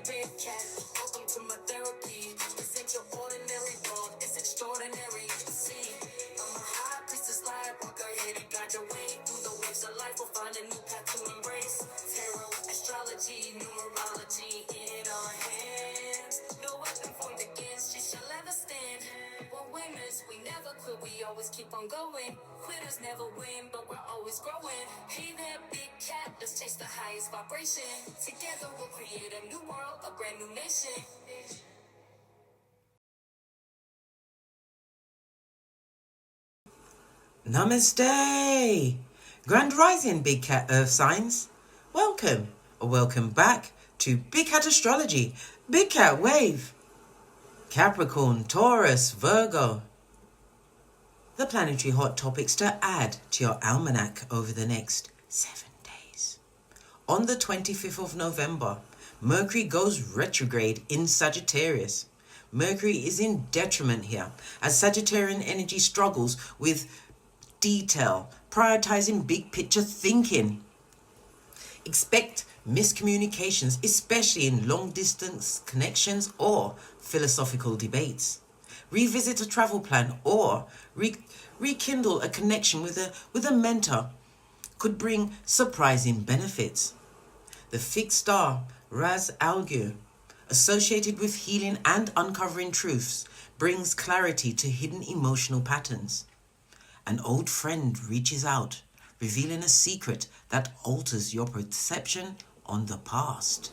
big cat. Welcome to my therapy. This ain't your ordinary world, it's extraordinary. See, I'm a high priestess, light walker, here to guide your way through the waves of life. We'll find a new path to embrace. Tarot, astrology, numerology in our hands. No weapon formed against you shall ever stand. We're winners, we never quit, we always keep on going. Quitters never win, but we're always growing. Hey there, big cat, let's chase the highest vibration. Together we'll create a new world, a brand new nation. Namaste! Grand Rising, Big Cat Earth Signs. Welcome, or welcome back to Big Cat Astrology, Big Cat Wave. Capricorn, Taurus, Virgo. The planetary hot topics to add to your almanac over the next 7 days. On the 25th of November, Mercury goes retrograde in Sagittarius. Mercury is in detriment here, as Sagittarian energy struggles with detail, prioritizing big picture thinking. Expect miscommunications, especially in long distance connections or philosophical debates. Revisit a travel plan or rekindle a connection with a mentor could bring surprising benefits. The fixed star Ras Algu, associated with healing and uncovering truths, brings clarity to hidden emotional patterns. An old friend reaches out, revealing a secret that alters your perception on the past.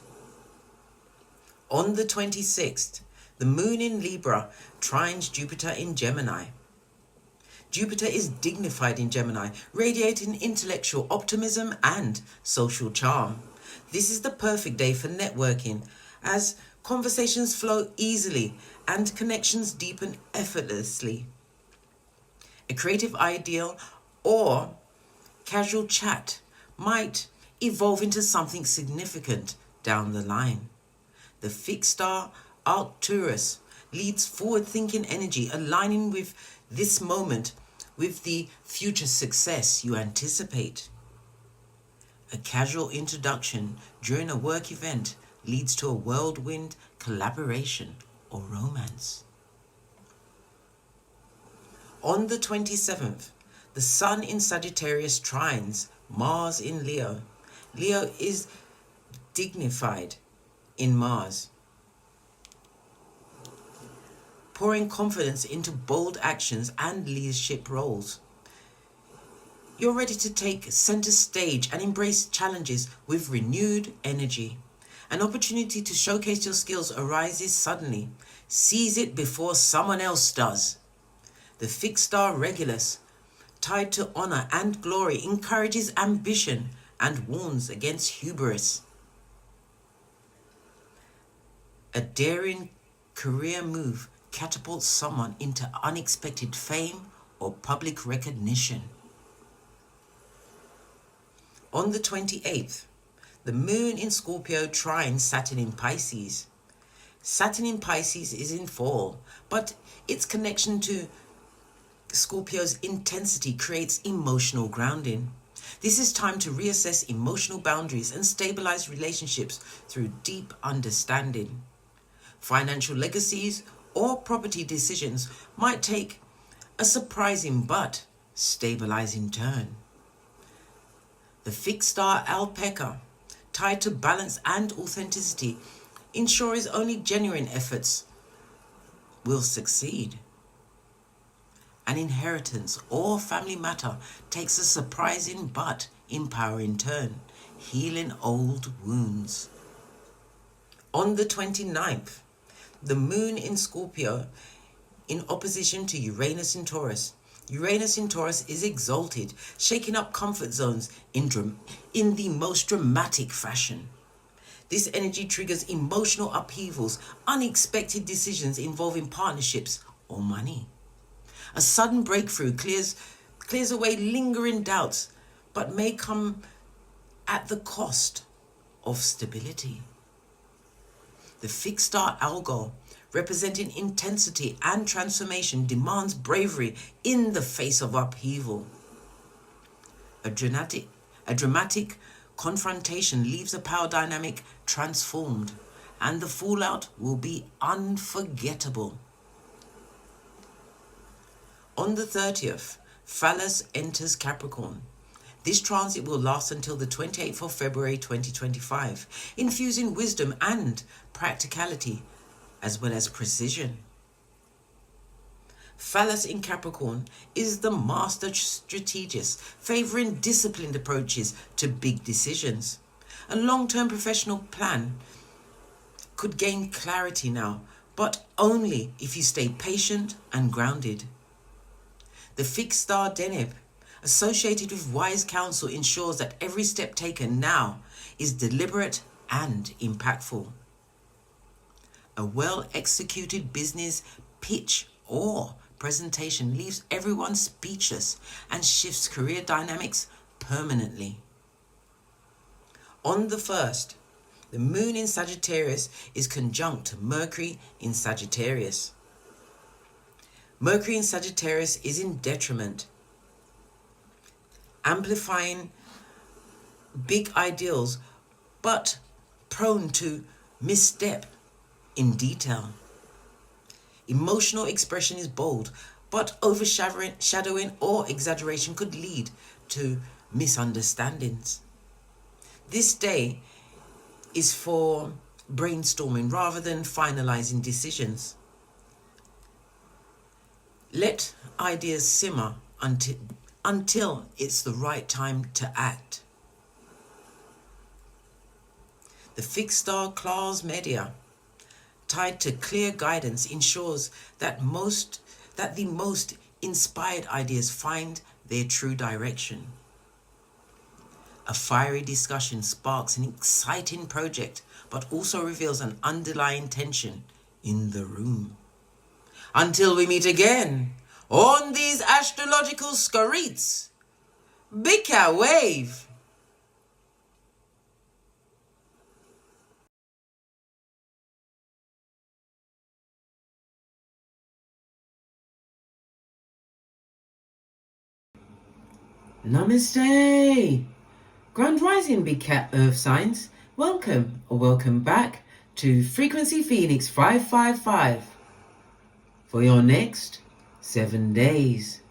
On the 26th, the moon in Libra trines Jupiter in Gemini. Jupiter is dignified in Gemini, radiating intellectual optimism and social charm. This is the perfect day for networking, as conversations flow easily and connections deepen effortlessly. A creative ideal or casual chat might evolve into something significant down the line. The fixed star Arcturus leads forward-thinking energy, aligning with this moment with the future success you anticipate. A casual introduction during a work event leads to a whirlwind collaboration or romance. On the 27th, the Sun in Sagittarius trines Mars in Leo. Leo is dignified in Mars, pouring confidence into bold actions and leadership roles. You're ready to take center stage and embrace challenges with renewed energy. An opportunity to showcase your skills arises suddenly. Seize it before someone else does. The fixed star Regulus, tied to honor and glory, encourages ambition and warns against hubris. A daring career move catapults someone into unexpected fame or public recognition. On the 28th, the moon in Scorpio trines Saturn in Pisces. Saturn in Pisces is in fall, but its connection to Scorpio's intensity creates emotional grounding. This is time to reassess emotional boundaries and stabilize relationships through deep understanding. Financial legacies or property decisions might take a surprising but stabilizing turn. The fixed star Alpaca, tied to balance and authenticity, ensures only genuine efforts will succeed. An inheritance or family matter takes a surprising but empowering turn, healing old wounds. On the 29th, the moon in Scorpio in opposition to Uranus in Taurus. Uranus in Taurus is exalted, shaking up comfort zones in the most dramatic fashion. This energy triggers emotional upheavals, unexpected decisions involving partnerships or money. A sudden breakthrough clears away lingering doubts, but may come at the cost of stability. The fixed star Algol, representing intensity and transformation, demands bravery in the face of upheaval. A dramatic confrontation leaves a power dynamic transformed, and the fallout will be unforgettable. On the 30th, Phallus enters Capricorn. This transit will last until the 28th of February 2025, infusing wisdom and practicality, as well as precision. Phallus in Capricorn is the master strategist, favoring disciplined approaches to big decisions. A long-term professional plan could gain clarity now, but only if you stay patient and grounded. The fixed star Deneb, associated with wise counsel, ensures that every step taken now is deliberate and impactful. A well-executed business pitch or presentation leaves everyone speechless and shifts career dynamics permanently. On the 1st, the moon in Sagittarius is conjunct Mercury in Sagittarius. Mercury in Sagittarius is in detriment, amplifying big ideals, but prone to misstep in detail. Emotional expression is bold, but overshadowing or exaggeration could lead to misunderstandings. This day is for brainstorming rather than finalizing decisions. Let ideas simmer until it's the right time to act. The fixed star Claus Media, tied to clear guidance, ensures that the most inspired ideas find their true direction. A fiery discussion sparks an exciting project, but also reveals an underlying tension in the room. Until we meet again on these astrological scurries, Big Cat Wave. Namaste. Grand Rising, Big Cat Earth Signs. Welcome or welcome back to Frequency Phoenix 555 for your next 7 days.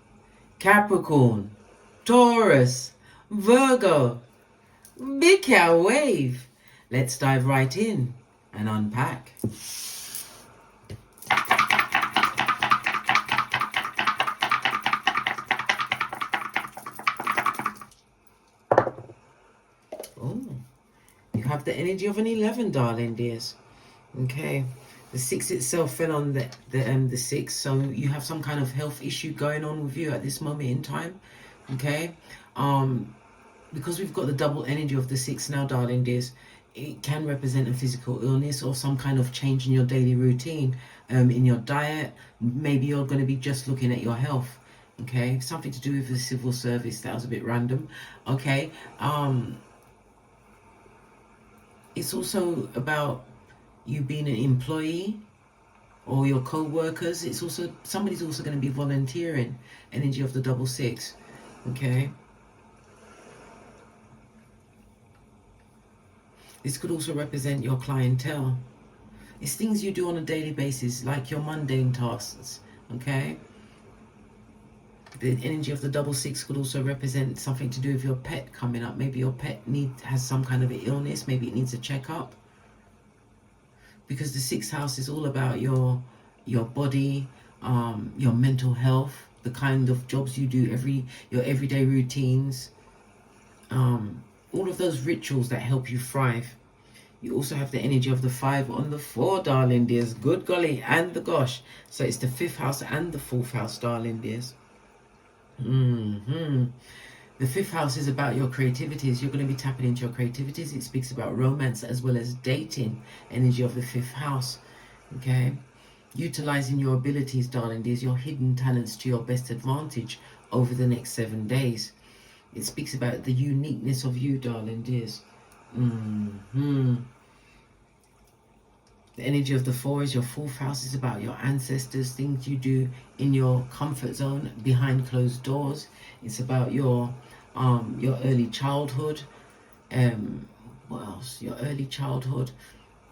Capricorn, Taurus, Virgo, Big Cat Wave. Let's dive right in and unpack. You have the energy of an 11, darling dears. Okay, the 6 itself fell on the 6, so you have some kind of health issue going on with you at this moment in time. Okay, because we've got the double energy of the 6 now, darling dears, it can represent a physical illness or some kind of change in your daily routine, in your diet. Maybe you're going to be just looking at your health. Okay, something to do with the civil service. That was a bit random. Okay, it's also about you being an employee or your co-workers. It's also, somebody's also going to be volunteering. Energy of the double 6. Okay. This could also represent your clientele. It's things you do on a daily basis, like your mundane tasks. Okay. The energy of the double 6 could also represent something to do with your pet coming up. Maybe your pet has some kind of an illness. Maybe it needs a checkup. Because the 6th house is all about your body, your mental health, the kind of jobs you do, your everyday routines, all of those rituals that help you thrive. You also have the energy of the 5 on the 4, darling dears. Good golly, and the gosh. So it's the 5th house and the 4th house, darling dears. The 5th house is about your creativities. You're going to be tapping into your creativities. It speaks about romance as well as dating. Energy of the 5th house. Okay, utilizing your abilities, darling dears, your hidden talents to your best advantage over the next 7 days. It speaks about the uniqueness of you, darling dears. The energy of the 4 is your 4th house. Is about your ancestors, things you do in your comfort zone behind closed doors. It's about your early childhood. What else? Your early childhood.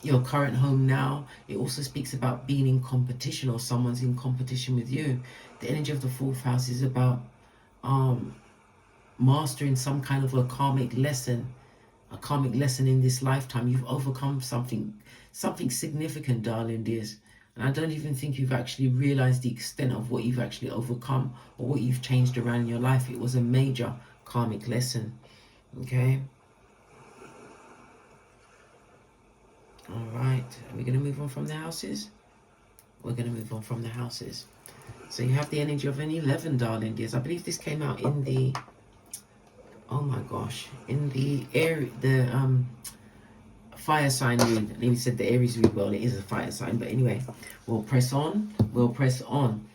your current home now. It also speaks about being in competition, or someone's in competition with you. The energy of the fourth house is about mastering some kind of a karmic lesson in this lifetime. You've overcome something significant, darling dears. And I don't even think you've actually realized the extent of what you've actually overcome or what you've changed around in your life. It was a major karmic lesson. Okay. All right. Are we going to move on from the houses? We're going to move on from the houses. So you have the energy of an 11, darling dears. I believe this came out in the, oh my gosh, in the air, the fire sign read. I even said the Aries read. Well, it is a fire sign, but anyway, we'll press on. We'll press on.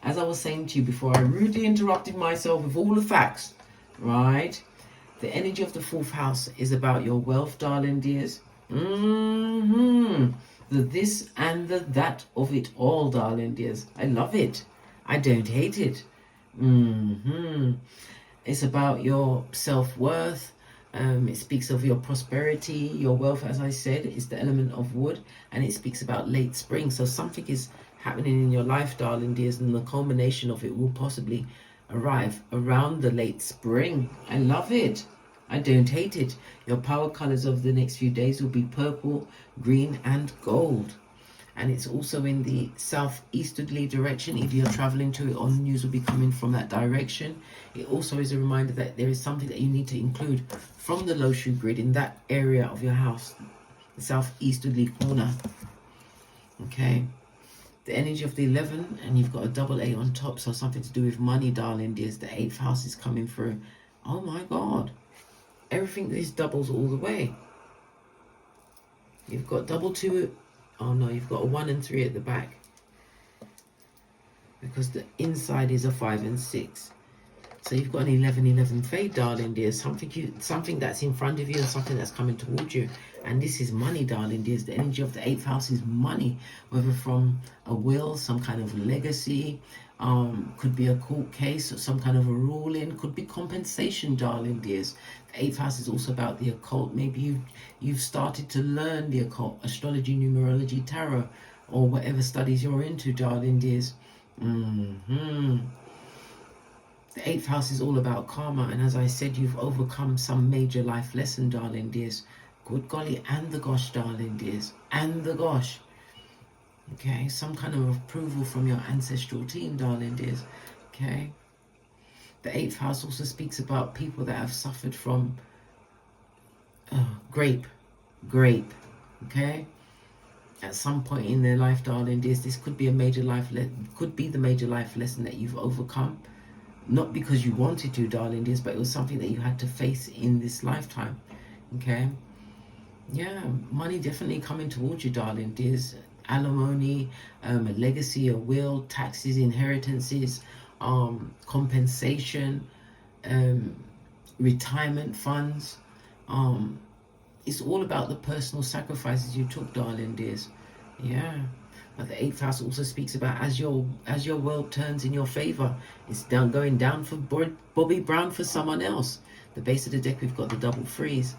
As I was saying to you before, I rudely interrupted myself with all the facts, right? The energy of the fourth house is about your wealth, darling dears. The this and the that of it all, darling dears. I love it. I don't hate it. It's about your self-worth. It speaks of your prosperity, your wealth. As I said, is the element of wood, and it speaks about late spring. So something is happening in your life, darling dears, and the culmination of it will possibly arrive around the late spring. I love it. I don't hate it. Your power colors of the next few days will be purple, green, and gold. And it's also in the southeasterly direction. If you're traveling to it, or news will be coming from that direction. It also is a reminder that there is something that you need to include from the Loshu grid in that area of your house, the southeasterly corner. Okay. The energy of the 11, and you've got a double 8 on top, so something to do with money, darling dears. The 8th house is coming through. Oh my God. Everything is doubles all the way. You've got double 2. Oh no, you've got a 1 and 3 at the back, because the inside is a 5 and 6. So you've got an 11-11 fade, darling dear. Something that's in front of you and something that's coming towards you. And this is money, darling dears. The energy of the 8th house is money, whether from a will, some kind of legacy, could be a court case, or some kind of a ruling, could be compensation, darling dears. The 8th house is also about the occult. Maybe you've started to learn the occult, astrology, numerology, tarot, or whatever studies you're into, darling dears. The 8th house is all about karma, and as I said, you've overcome some major life lesson, darling dears. Good golly, and the gosh, darling dears, and the gosh. Okay, some kind of approval from your ancestral team, darling dears. Okay. The 8th house also speaks about people that have suffered from grape. Okay. At some point in their life, darling dears, this could be a major life could be the major life lesson that you've overcome. Not because you wanted to, darling dears, but it was something that you had to face in this lifetime. Okay. Yeah, money definitely coming towards you, darling dears. Alimony, a legacy, a will, taxes, inheritances, compensation, retirement funds. It's all about the personal sacrifices you took, darling dears. Yeah. But the 8th house also speaks about as your world turns in your favor, it's going down for Bobby Brown for someone else. The base of the deck, we've got the double 3s.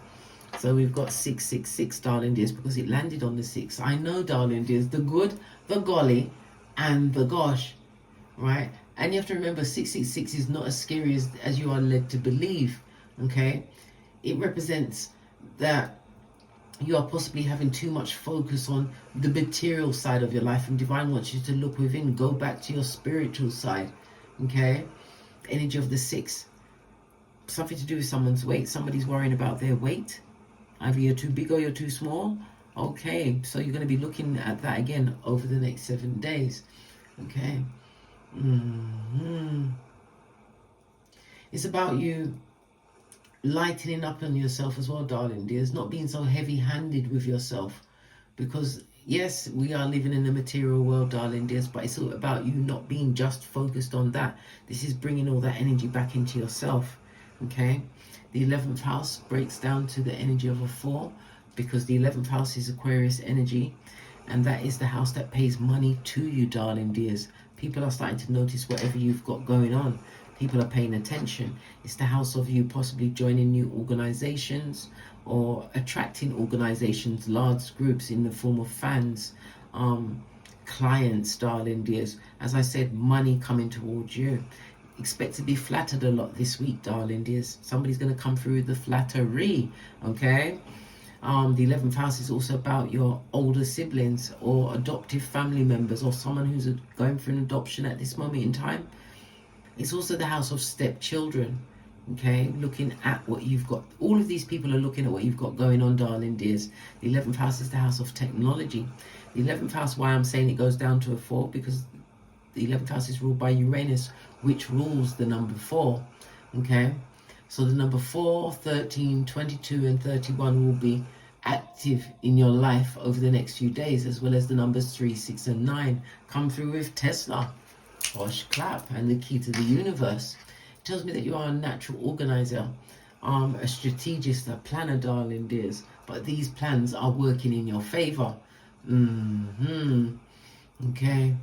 So we've got 666, darling dears, because it landed on the 6. I know, darling dears, the good, the golly, and the gosh, right? And you have to remember, 666 is not as scary as you are led to believe, okay? It represents that you are possibly having too much focus on the material side of your life, and divine wants you to look within, go back to your spiritual side, okay? The energy of the 6, something to do with someone's weight. Somebody's worrying about their weight. Either you're too big or you're too small. Okay, so you're going to be looking at that again over the next 7 days. Okay. It's about you lightening up on yourself as well, darling dears. Not being so heavy-handed with yourself. Because, yes, we are living in the material world, darling dears, but it's all about you not being just focused on that. This is bringing all that energy back into yourself. Okay. The 11th house breaks down to the energy of a 4, because the 11th house is Aquarius energy, and that is the house that pays money to you, darling dears. People are starting to notice whatever you've got going on. People are paying attention. It's the house of you possibly joining new organizations, or attracting organizations, large groups in the form of fans, clients, darling dears. As I said, money coming towards you. Expect to be flattered a lot this week, darling dears. Somebody's going to come through with the flattery, okay? The 11th house is also about your older siblings or adoptive family members, or someone who's going for an adoption at this moment in time. It's also the house of stepchildren, okay? Looking at what you've got. All of these people are looking at what you've got going on, darling dears. The 11th house is the house of technology. The 11th house, why I'm saying it goes down to a 4, because the 11th house is ruled by Uranus, which rules the number 4, okay? So the number 4, 13, 22, and 31 will be active in your life over the next few days, as well as the numbers 3, 6, and 9 come through with Tesla. Gosh, clap, and the key to the universe. It tells me that you are a natural organizer, a strategist, a planner, darling dears. But these plans are working in your favor. Okay.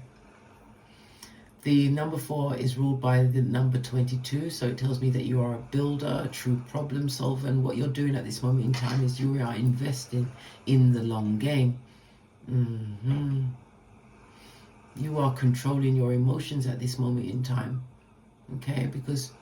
The number 4 is ruled by the number 22, so it tells me that you are a builder, a true problem solver, and what you're doing at this moment in time is you are investing in the long game. You are controlling your emotions at this moment in time, okay? Because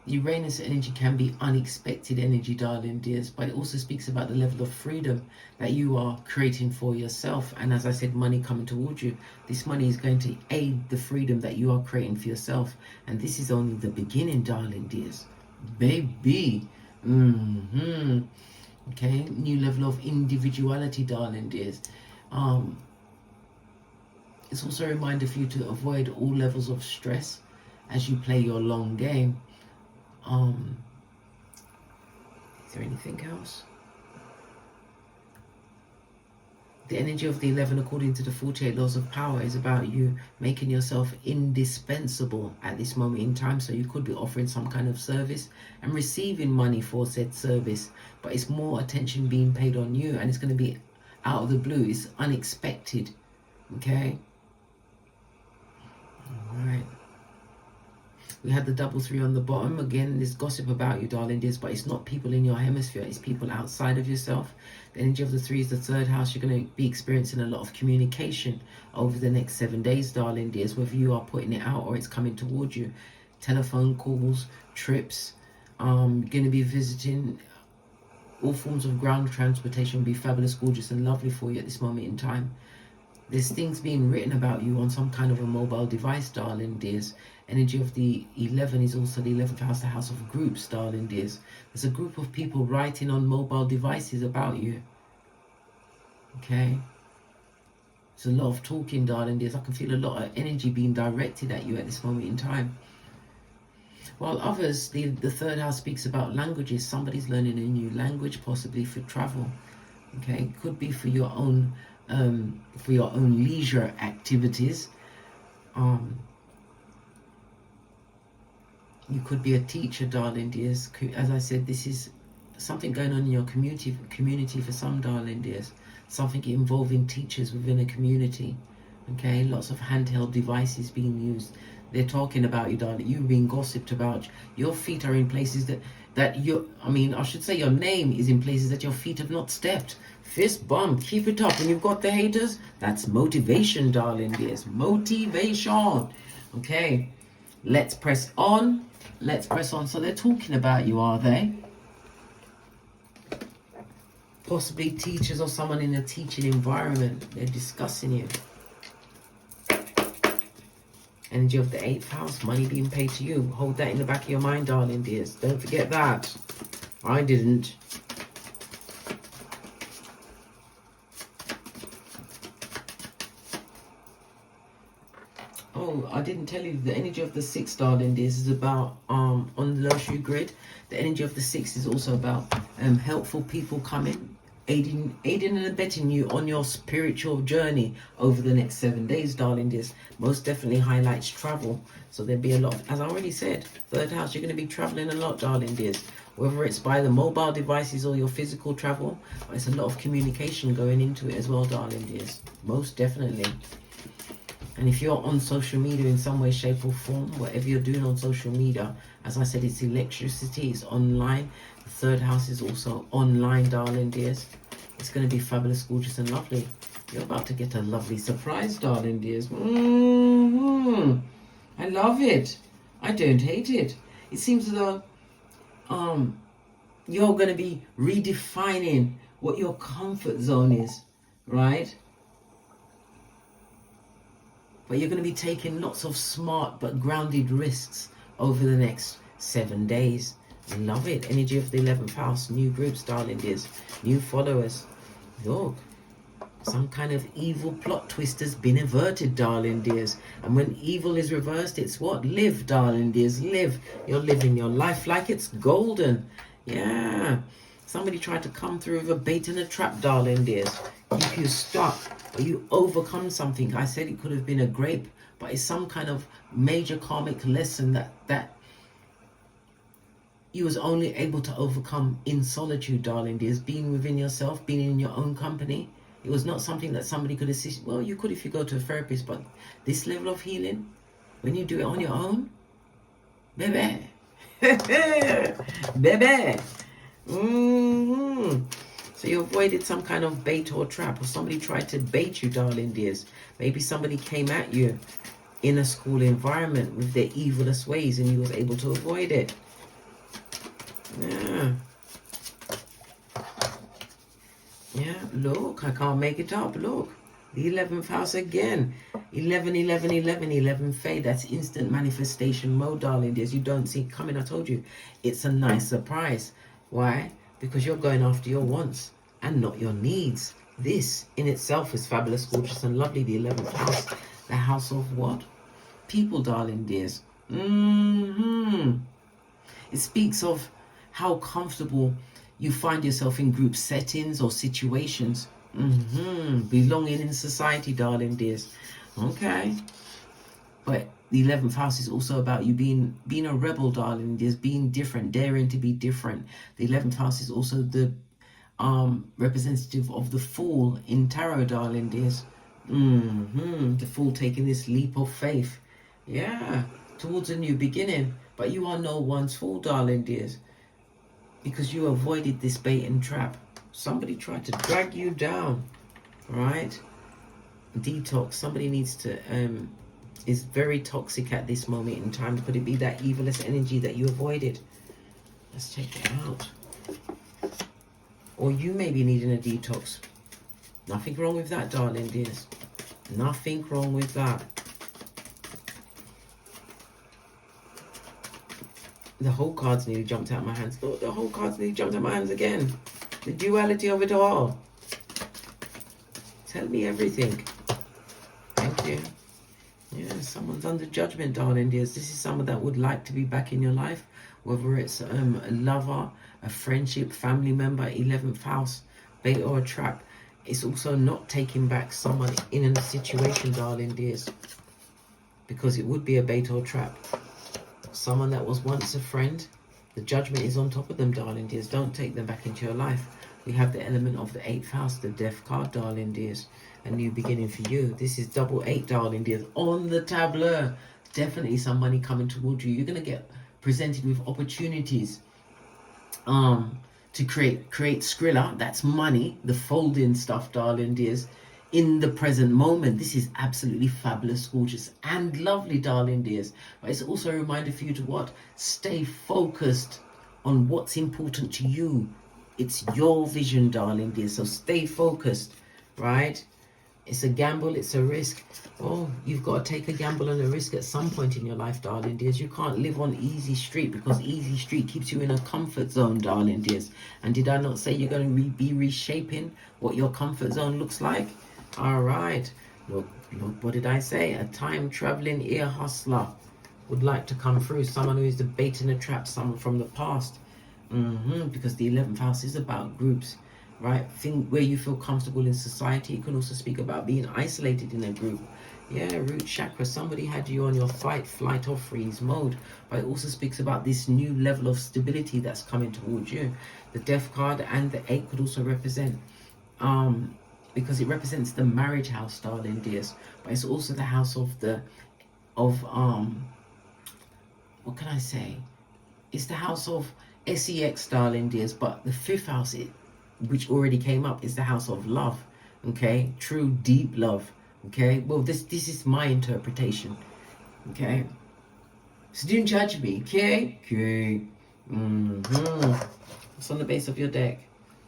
Uranus energy can be unexpected energy, darling dears, but it also speaks about the level of freedom that you are creating for yourself. And as I said, money coming towards you. This money is going to aid the freedom that you are creating for yourself. And this is only the beginning, darling dears. Baby. Okay, new level of individuality, darling dears. It's also a reminder for you to avoid all levels of stress as you play your long game. Is there anything else? The energy of the 11, according to the 48 laws of power, is about you making yourself indispensable at this moment in time. So you could be offering some kind of service and receiving money for said service, but it's more attention being paid on you, and it's going to be out of the blue. It's unexpected. Okay. All right. We had the double 3 on the bottom. Again, there's gossip about you, darling dears, but it's not people in your hemisphere. It's people outside of yourself. The energy of the 3 is the 3rd house. You're going to be experiencing a lot of communication over the next 7 days, darling dears, whether you are putting it out or it's coming towards you. Telephone calls, trips. You're going to be visiting. All forms of ground transportation will be fabulous, gorgeous, and lovely for you at this moment in time. There's things being written about you on some kind of a mobile device, darling dears. Energy of the 11 is also the 11th house, the house of groups, darling dears. There's a group of people writing on mobile devices about you. Okay. There's a lot of talking, darling dears. I can feel a lot of energy being directed at you at this moment in time. While others, the 3rd house speaks about languages. Somebody's learning a new language, possibly for travel. Okay. Could be for your own leisure activities. You could be a teacher, darling dears. As I said, this is something going on in your community for some, darling dears. Something involving teachers within a community. Okay, lots of handheld devices being used. They're talking about you, darling. You're being gossiped about. Your feet are in places that I should say your name is in places that your feet have not stepped. Fist bump, keep it up. When you've got the haters, that's motivation, darling dears. Motivation. Okay, let's press on. Let's press on. So they're talking about you, are they? Possibly teachers or someone in a teaching environment. They're discussing you. Energy of the 8th house, money being paid to you. Hold that in the back of your mind, darling dears. Don't forget that. I didn't. Oh, I didn't tell you the energy of the 6th, darling dears, is about on the luxury grid. The energy of the 6th is also about helpful people coming, aiding and abetting you on your spiritual journey over the next 7 days, darling dears. Most definitely highlights travel. So there'll be a lot, as I already said, 3rd house, you're going to be traveling a lot, darling dears. Whether it's by the mobile devices or your physical travel, it's a lot of communication going into it as well, darling dears. Most definitely. And if you're on social media in some way, shape or form, whatever you're doing on social media, as I said, it's electricity, it's online. The third house is also online, darling dears. It's going to be fabulous, gorgeous, and lovely. You're about to get a lovely surprise, darling dears. I love it. I don't hate it. It seems as though you're going to be redefining what your comfort zone is, right? But you're going to be taking lots of smart but grounded risks over the next 7 days. I love it. Energy of the 11th house. New groups, darling dears. New followers. Look. Some kind of evil plot twist has been averted, darling dears. And when evil is reversed, it's what? Live, darling dears. Live. You're living your life like it's golden. Yeah. Somebody tried to come through with a bait and a trap, darling dears. Keep you stuck. Or you overcome something. I said it could have been a grape, but it's some kind of major karmic lesson that you was only able to overcome in solitude, darling dears. Being within yourself, being in your own company. It was not something that somebody could assist. Well, you could if you go to a therapist, but this level of healing, when you do it on your own, baby, baby. So you avoided some kind of bait or trap, or somebody tried to bait you, darling dears. Maybe somebody came at you in a school environment with their evilest ways, and you was able to avoid it. Yeah. Yeah, look, I can't make it up. Look, the 11th house again. 11, 11, 11, 11 fade. That's instant manifestation mode, darling dears. You don't see it coming. I told you, it's a nice surprise. Why? Because you're going after your wants and not your needs. This in itself is fabulous, gorgeous, and lovely. The 11th house. The house of what? People, darling dears. It speaks of how comfortable you find yourself in group settings or situations. Belonging in society, darling dears. Okay. But the 11th house is also about you being a rebel, darling dears, being different, daring to be different. The 11th house is also the representative of the Fool in tarot, darling dears. The Fool taking this leap of faith. Yeah. Towards a new beginning. But you are no one's fool, darling dears. Because you avoided this bait and trap. Somebody tried to drag you down, right? Detox. Somebody needs to, is very toxic at this moment in time. Could it be that evilest energy that you avoided? Let's take it out. Or you may be needing a detox. Nothing wrong with that, darling dears. Nothing wrong with that. The whole cards nearly jumped out of my hands. Oh, the whole cards nearly jumped out of my hands again. The duality of it all. Tell me everything. Thank you. Yeah, someone's under judgment, darling dears. This is someone that would like to be back in your life. Whether it's a lover, a friendship, family member, 11th house, bait or a trap. It's also not taking back someone in a situation, darling dears. Because it would be a bait or trap. Someone that was once a friend, the judgment is on top of them, darling dears. Don't take them back into your life. We have the element of the 8th house, the death card, darling dears. A new beginning for you. This is double 8, darling dears. On the tableau. Definitely somebody coming towards you. You're going to get presented with opportunities to create Skrilla. That's money. The folding stuff, darling dears. In the present moment. This is absolutely fabulous, gorgeous, and lovely, darling dears. But it's also a reminder for you to what? Stay focused on what's important to you. It's your vision, darling dears. So stay focused, right? It's a gamble, it's a risk. Oh, you've got to take a gamble and a risk at some point in your life, darling dears. You can't live on easy street, because easy street keeps you in a comfort zone, darling dears. And did I not say you're going to be reshaping what your comfort zone looks like? All right. Look, what did I say? A time-traveling ear hustler would like to come through. Someone who is the bait and a trap, someone from the past. Because the 11th house is about groups, right? Think where you feel comfortable in society. It can also speak about being isolated in a group. Yeah, root chakra. Somebody had you on your fight, flight, or freeze mode. But it also speaks about this new level of stability that's coming towards you. The death card and the 8 could also represent because it represents the marriage house, darling dears. But it's also the house of what can I say? It's the house of sex, darling dears, but the fifth house, which already came up, is the house of love. Okay, true deep love. Okay, well, this is my interpretation. Okay, so don't judge me. Okay. It's on the base of your deck.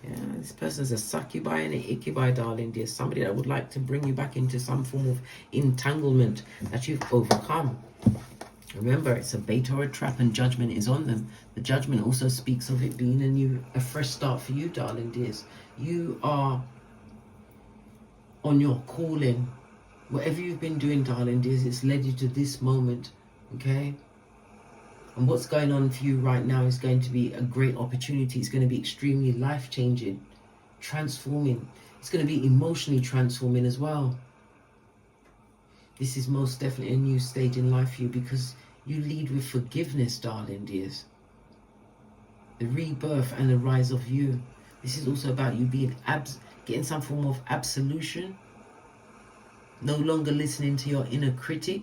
Yeah, this person's a succubi and an iccubi, darling dear. Somebody that would like to bring you back into some form of entanglement that you've overcome. Remember, it's a bait or a trap, and judgment is on them. The judgment also speaks of it being a fresh start for you, darling dears. You are on your calling. Whatever you've been doing, darling dears, it's led you to this moment. Okay? And what's going on for you right now is going to be a great opportunity. It's going to be extremely life-changing, transforming. It's going to be emotionally transforming as well. This is most definitely a new stage in life for you, because you lead with forgiveness, darling dears. The rebirth and the rise of you. This is also about you being getting some form of absolution. No longer listening to your inner critic.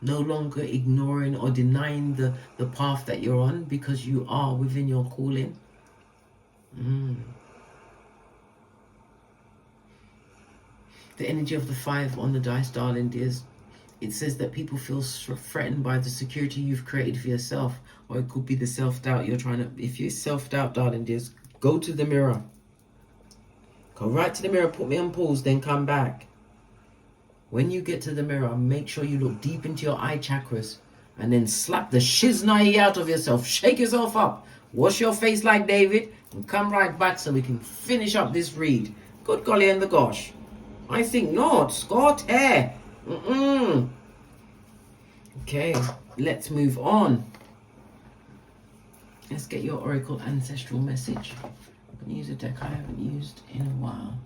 No longer ignoring or denying the path that you're on, because you are within your calling. The energy of the 5 on the dice, darling dears. It says that people feel threatened by the security you've created for yourself. Or it could be the self-doubt you're trying to... If you're self-doubt, darling dears, go to the mirror. Go right to the mirror, put me on pause, then come back. When you get to the mirror, make sure you look deep into your eye chakras, and then slap the shiznai out of yourself. Shake yourself up. Wash your face like David, and come right back so we can finish up this read. Good golly and the gosh. I think not. Scott, here. Okay, let's move on. Let's get your oracle ancestral message. I'm going to use a deck I haven't used in a while.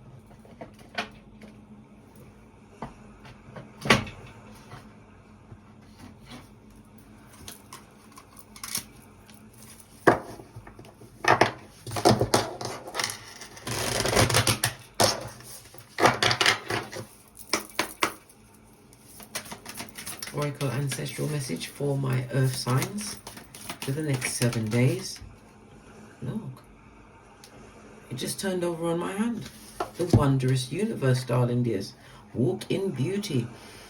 Oracle ancestral message for my earth signs for the next 7 days. Look, it just turned over on my hand. The wondrous universe, darling dears. Walk in beauty.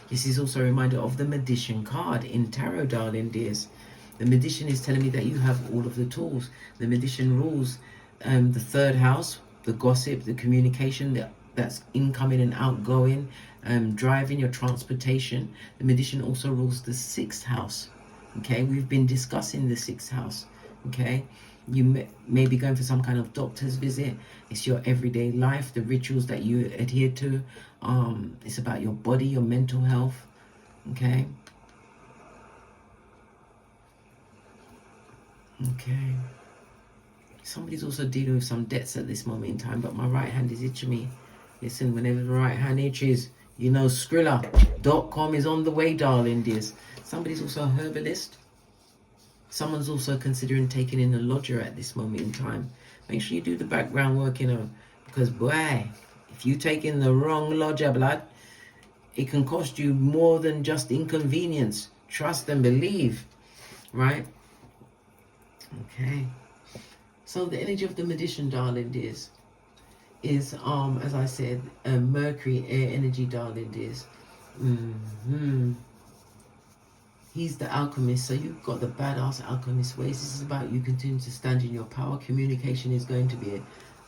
This is also a reminder of the magician card in tarot, darling dears. The magician is telling me that you have all of the tools. The magician rules the 3rd house, the gossip, the communication, that's incoming and outgoing, driving, your transportation. The magician also rules the 6th house. Okay, we've been discussing the 6th house. Okay, you may be going for some kind of doctor's visit. It's your everyday life, the rituals that you adhere to. It's about your body, your mental health. Okay. Okay. Somebody's also dealing with some debts at this moment in time, but my right hand is itching me. Listen, whenever the right hand itches, you know Skrilla.com is on the way, darling dears. Somebody's also a herbalist. Someone's also considering taking in a lodger at this moment in time. Make sure you do the background work, you know, because boy, if you take in the wrong lodger, blood, it can cost you more than just inconvenience. Trust and believe, right? Okay. So the energy of the magician, darling dears, is as I said, Mercury air energy, darling dears. He's the alchemist, so you've got the badass alchemist ways. This is about you continuing to stand in your power. Communication is going to be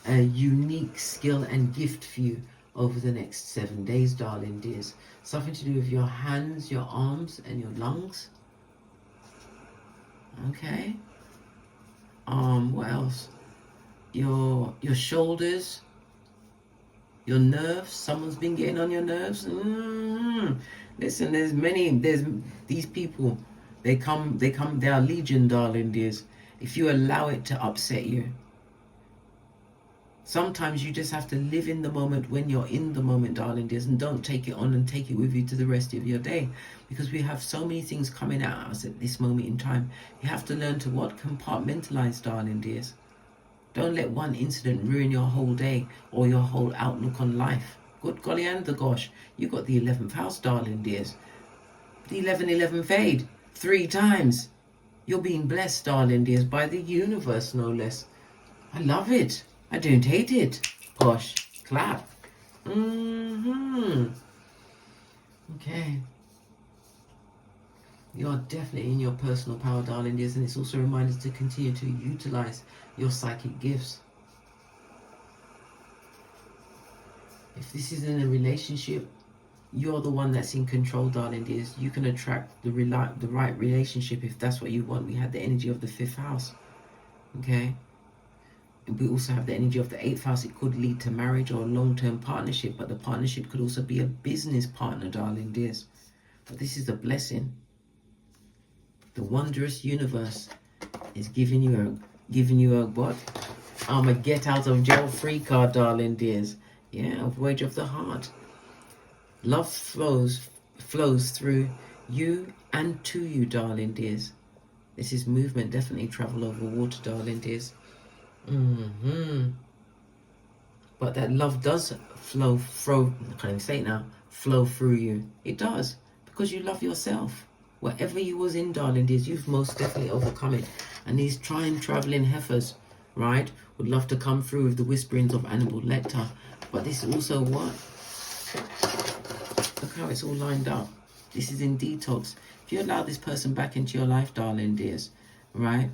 a unique skill and gift for you over the next 7 days, darling dears. Something to do with your hands, your arms, and your lungs. Okay. What else? Your shoulders, your nerves. Someone's been getting on your nerves. Listen, there's these people, they are legion, darling dears. If you allow it to upset you, sometimes you just have to live in the moment when you're in the moment, darling dears, and don't take it on and take it with you to the rest of your day, because we have so many things coming at us at this moment in time. You have to learn to compartmentalize, darling dears. Don't let one incident ruin your whole day or your whole outlook on life. Good golly and the gosh, you got the 11th house, darling dears. The 11-11 fade 3 times. You're being blessed, darling dears, by the universe, no less. I love it. I don't hate it. Posh. Clap. Okay. You are definitely in your personal power, darling dears, and it's also a reminder to continue to utilize your psychic gifts. If this is in a relationship, you're the one that's in control, darling dears. You can attract the right relationship if that's what you want. We had the energy of the 5th house. Okay. We also have the energy of the 8th house. It could lead to marriage or a long-term partnership, but the partnership could also be a business partner, darling dears. But this is a blessing. The wondrous universe is giving you a what? A get out of jail free card, darling dears. Yeah, a voyage of the heart. Love flows through you and to you, darling dears. This is movement. Definitely travel over water, darling dears. But that love does flow I can't even say it now. Flow through you. It does, because you love yourself. Whatever you was in, darling dears, you've most definitely overcome it. And these traveling heifers, right, would love to come through with the whisperings of animal nectar. But this is also what? Look how it's all lined up. This is in detox. If you allow this person back into your life, darling dears, right,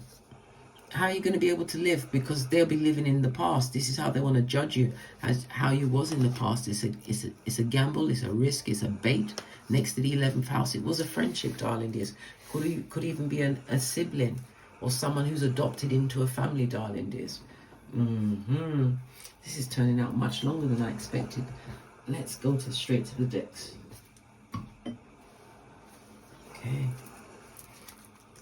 how are you going to be able to live? Because they'll be living in the past. This is how they want to judge you, as how you was in the past. It's a gamble, it's a risk, it's a bait. Next to the 11th house, it was a friendship, darling dears. Could even be a sibling or someone who's adopted into a family, darling dears. This is turning out much longer than I expected. Let's go straight to the decks. Okay.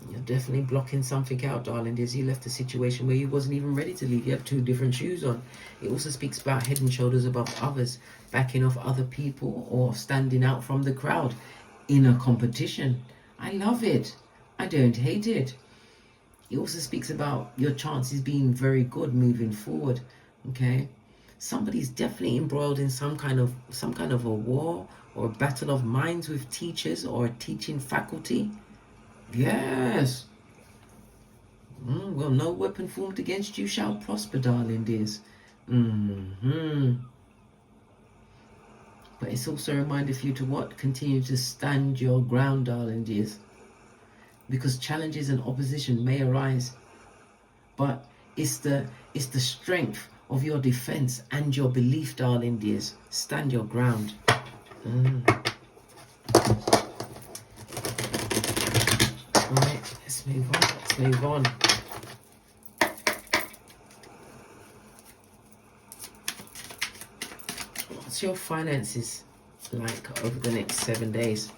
You're definitely blocking something out, darling dears. You left a situation where you wasn't even ready to leave. You have 2 different shoes on. It also speaks about head and shoulders above others, backing off other people, or standing out from the crowd in a competition. I love it. I don't hate it. It also speaks about your chances being very good moving forward. Okay. Somebody's definitely embroiled in some kind of a war or a battle of minds with teachers or a teaching faculty. Yes. Well, no weapon formed against you shall prosper, darling dears. But it's also a reminder for you to what? Continue to stand your ground, darling dears. Because challenges and opposition may arise, but it's the strength of your defense and your belief, darling dears. Stand your ground. Right, let's move on. What's your finances like over the next 7 days?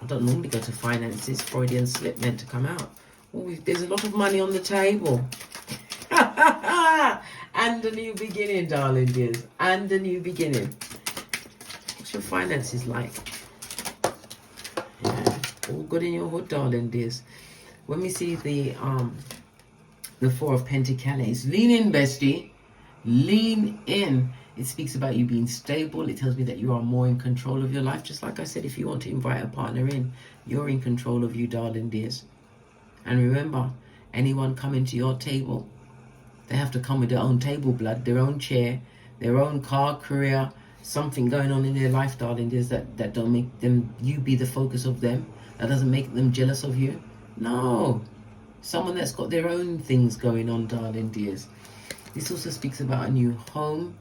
I don't normally go to finances. Freudian slip meant to come out. Oh, there's a lot of money on the table. And a new beginning, darling dears. And a new beginning. What's your finances like? Yeah, all good in your hood, darling dears. When we see the 4 of Pentacles, lean in, bestie. Lean in. It speaks about you being stable. It tells me that you are more in control of your life. Just like I said, if you want to invite a partner in, you're in control of you, darling dears. And remember, anyone coming to your table, they have to come with their own table blood, their own chair, their own car, career, something going on in their life, darling dears, that don't make you be the focus of them. That doesn't make them jealous of you. No. Someone that's got their own things going on, darling dears. This also speaks about a new home.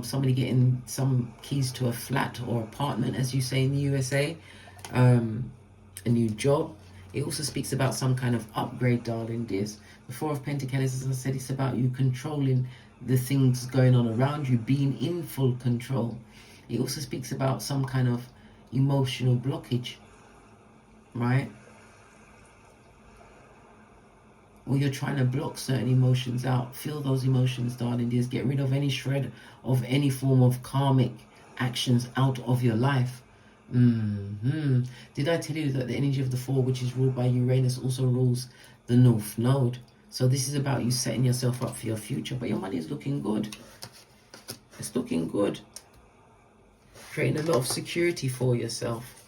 Somebody getting some keys to a flat or apartment, as you say in the USA. A new job. It also speaks about some kind of upgrade, darling dears. The 4 of Pentacles, as I said, it's about you controlling the things going on around you, being in full control. It also speaks about some kind of emotional blockage, right? Or you're trying to block certain emotions out. Feel those emotions, darling dears. Get rid of any shred of any form of karmic actions out of your life. Did I tell you that the energy of the 4, which is ruled by Uranus, also rules the North Node? So this is about you setting yourself up for your future. But your money is looking good. It's looking good. Creating a lot of security for yourself.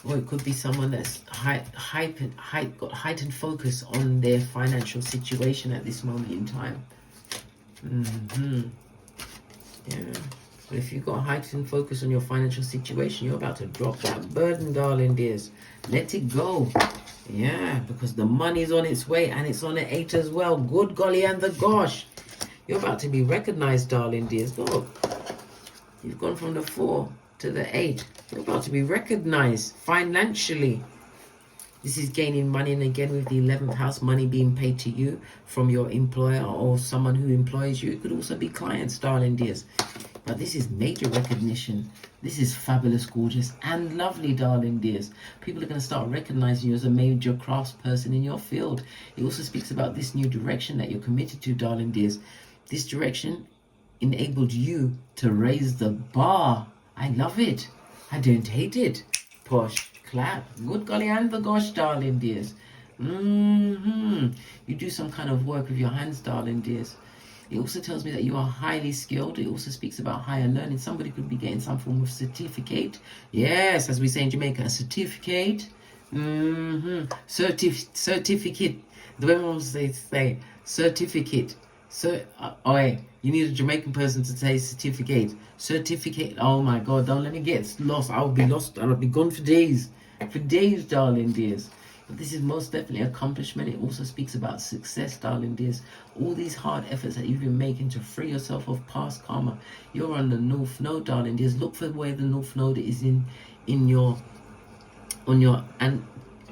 Or it could be someone that's got heightened focus on their financial situation at this moment in time. Yeah. But if you've got a heightened focus on your financial situation, you're about to drop that burden, darling dears. Let it go. Yeah, because the money's on its way, and it's on an 8 as well. Good golly and the gosh. You're about to be recognized, darling dears. Look, you've gone from the 4 to the 8. You're about to be recognized financially. This is gaining money, and again with the 11th house, money being paid to you from your employer or someone who employs you. It could also be clients, darling dears. But this is major recognition. This is fabulous, gorgeous, and lovely, darling dears. People are going to start recognizing you as a major craftsperson in your field. It also speaks about this new direction that you're committed to, darling dears. This direction enabled you to raise the bar. I love it. I don't hate it. Posh, clap. Good golly and the gosh, darling dears. You do some kind of work with your hands, darling dears. It also tells me that you are highly skilled. It also speaks about higher learning. Somebody could be getting some form of certificate. Yes, as we say in Jamaica, a certificate. Certificate. The way we say certificate. You need a Jamaican person to say certificate. Certificate. Oh my God, don't let me get lost. I'll be lost and I'll be gone for days. For days, darling dears. But this is most definitely accomplishment. It also speaks about success, darling dears. All these hard efforts that you've been making to free yourself of past karma. You're on the North Node, darling dears. Look for where the North Node is on your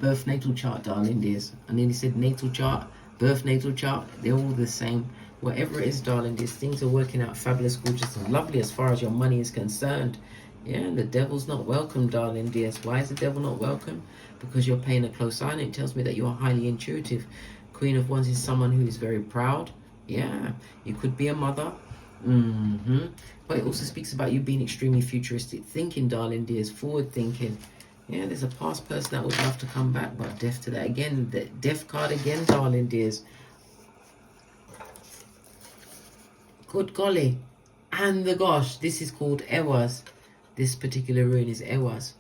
birth natal chart, darling dears. And then he said natal chart, birth natal chart. They're all the same. Whatever it is, darling dears, things are working out fabulous, gorgeous, and lovely as far as your money is concerned. Yeah, the devil's not welcome, darling dears. Why is the devil not welcome? Because you're paying a close eye, and it tells me that you are highly intuitive. Queen of Wands is someone who is very proud. Yeah, you could be a mother. But it also speaks about you being extremely futuristic thinking, darling dears, forward thinking. Yeah, there's a past person that would love to come back, but death to that again. The death card again, darling dears. Good golly. And the gosh, this is called Ewas. This particular rune is Ewas.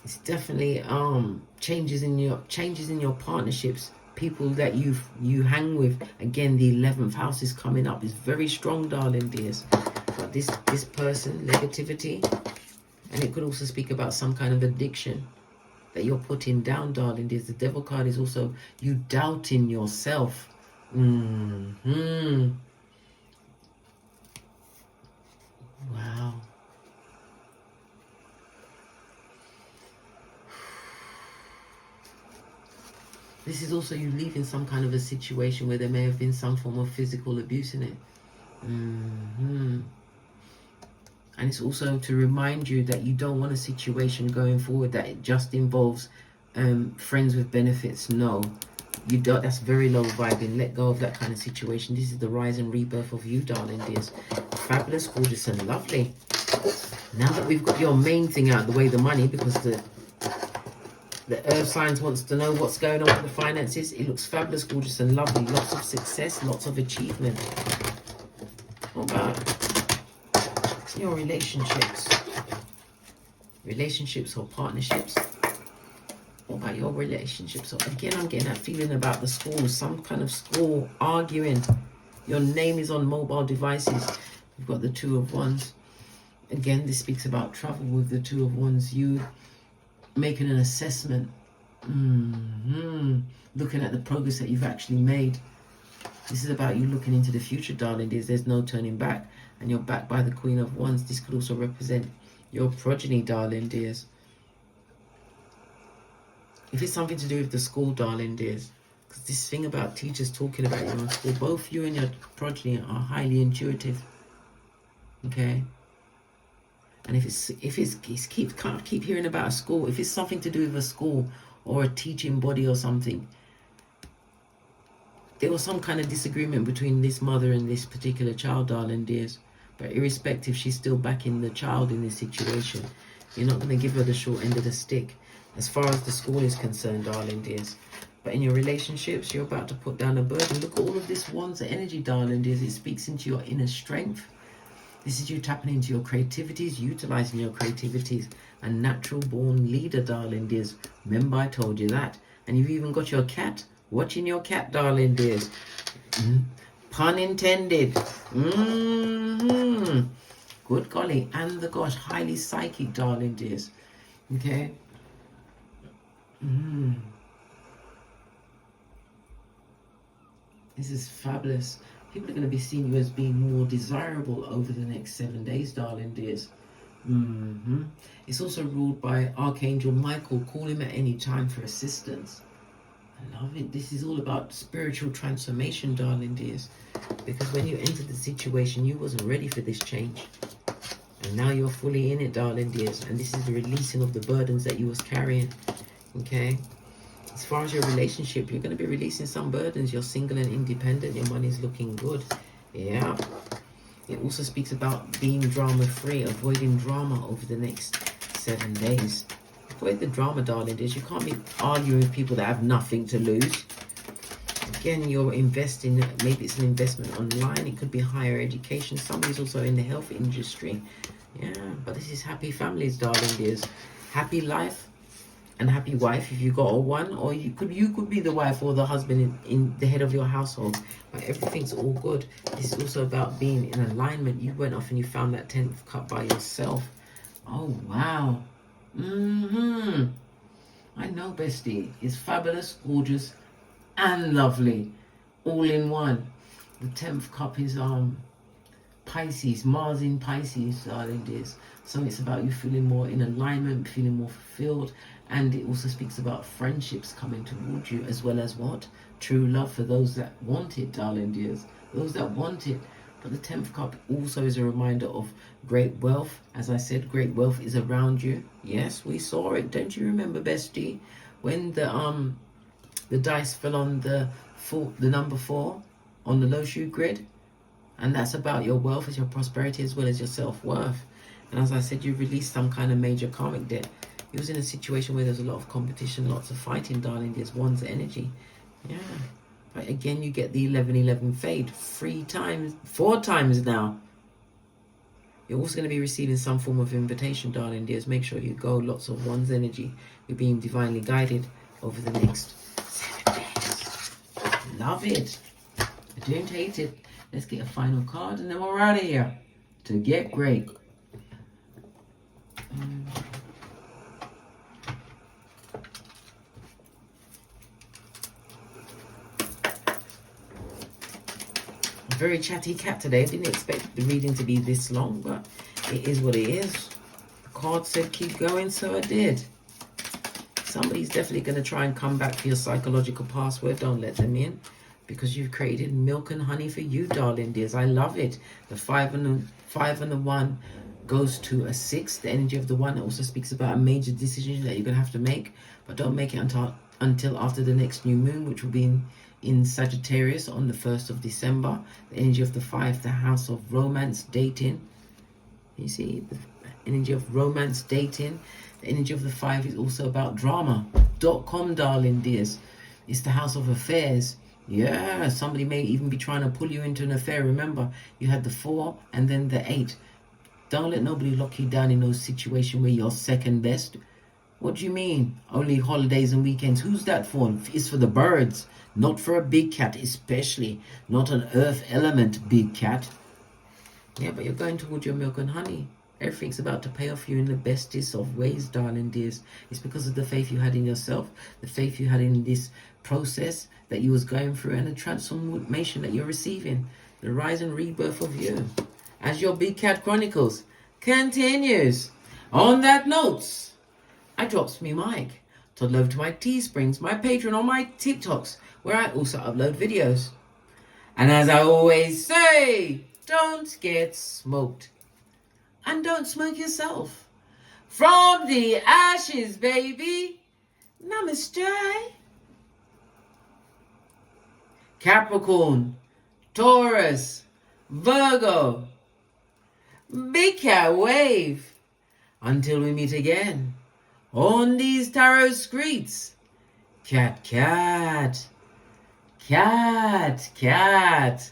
It's definitely changes in your partnerships, people that you hang with. Again, the 11th house is coming up. It's very strong, darling dears. But this person, negativity, and it could also speak about some kind of addiction that you're putting down, darling dears. The devil card is also you doubting yourself. Wow. This is also you leaving some kind of a situation where there may have been some form of physical abuse in it. And it's also to remind you that you don't want a situation going forward that it just involves friends with benefits. No, you don't. That's very low vibing. Let go of that kind of situation. This is the rise and rebirth of you, darling dears. Fabulous, gorgeous, and lovely. Now that we've got your main thing out of the way, the money, because the earth signs wants to know what's going on with the finances. It looks fabulous, gorgeous, and lovely. Lots of success, lots of achievement. What about your relationships? Relationships or partnerships? What about your relationships? So again, I'm getting that feeling about the school. Some kind of school arguing. Your name is on mobile devices. You've got the 2 of Wands. Again, this speaks about travel with the 2 of Wands. You making an assessment. Looking at the progress that you've actually made. This is about you looking into the future, darling dears. There's no turning back. And you're backed by the Queen of Wands. This could also represent your progeny, darling dears. If it's something to do with the school, darling dears, because this thing about teachers talking about you in school, both you and your progeny are highly intuitive. Okay? And if it's keep hearing about a school, if it's something to do with a school or a teaching body or something, there was some kind of disagreement between this mother and this particular child, darling dears. But irrespective, she's still backing the child in this situation. You're not going to give her the short end of the stick as far as the school is concerned, darling dears. But in your relationships, you're about to put down a burden. Look at all of this Wands energy, darling dears. It speaks into your inner strength. This is you tapping into your creativities, utilizing your creativities. A natural born leader, darling dears. Remember I told you that. And you've even got your cat. Watching your cat, darling dears. Pun intended. Good golly. And the gosh, highly psychic, darling dears. Okay. This is fabulous. People are going to be seeing you as being more desirable over the next 7 days, darling dears. It's also ruled by Archangel Michael. Call him at any time for assistance. I love it. This is all about spiritual transformation, darling dears. Because when you entered the situation, you wasn't ready for this change. And now you're fully in it, darling dears. And this is the releasing of the burdens that you was carrying. Okay? As far as your relationship, you're going to be releasing some burdens. You're single and independent. Your money's looking good. Yeah. It also speaks about being drama-free, avoiding drama over the next 7 days. Avoid the drama, darling dears. You can't be arguing with people that have nothing to lose. Again, you're investing. Maybe it's an investment online. It could be higher education. Somebody's also in the health industry. Yeah, but this is happy families, darling dears. Happy life and happy wife if you got a one, or you could be the wife or the husband in the head of your household. But everything's all good. This is also about being in alignment. You went off and you found that 10th cup by yourself. Oh wow. I know, bestie. It's fabulous, gorgeous, and lovely, all in one. The 10th cup is Pisces, Mars in Pisces, darling dears. So it's about you feeling more in alignment, feeling more fulfilled. And it also speaks about friendships coming towards you, as well as what? True love for those that want it, darling dears. Those that want it. But the 10th cup also is a reminder of great wealth. As I said, great wealth is around you. Yes, we saw it. Don't you remember, bestie? When the dice fell on the number 4 on the low shoe grid. And that's about your wealth, as your prosperity, as well as your self-worth. And as I said, you released some kind of major karmic debt. You was in a situation where there's a lot of competition, lots of fighting, darling. There's one's energy. Yeah. But again, you get the 11-11 fade 4 times now. You're also going to be receiving some form of invitation, darling dears. Make sure you go. Lots of one's energy. You're being divinely guided over the next 7 days. Love it. I don't hate it. Let's get a final card and then we're out of here. To get great. Very chatty cat today. I didn't expect the reading to be this long, but it is what it is. The card said keep going, so I did. Somebody's definitely going to try and come back for your psychological password. Don't let them in, because you've created milk and honey for you, darling dears. I love it. The 5 and the 1 goes to a 6. The energy of the 1 also speaks about a major decision that you're going to have to make, but don't make it until after the next new moon, which will be in Sagittarius on the 1st of December. The energy of the 5, the house of romance, dating. You see, the energy of romance, dating. The energy of the 5 is also about drama.com, darling dears. It's the house of affairs. Yeah, somebody may even be trying to pull you into an affair. Remember, you had the 4 and then the 8. Don't let nobody lock you down in those situations where you're second best. What do you mean? Only holidays and weekends. Who's that for? It's for the birds. Not for a big cat, especially. Not an earth element big cat. Yeah, but you're going towards your milk and honey. Everything's about to pay off you in the bestest of ways, darling dears. It's because of the faith you had in yourself, the faith you had in this process that you was going through, and the transformation that you're receiving. The rise and rebirth of you. As your Big Cat Chronicles continues. On that note, I drops me mic. Toddle over to my Teesprings, my Patreon, or my TikToks, where I also upload videos. And as I always say, don't get smoked. And don't smoke yourself. From the ashes, baby. Namaste. Capricorn, Taurus, Virgo, Big Cat Wave. Until we meet again on these tarot streets. Cat, cat, cat, cat.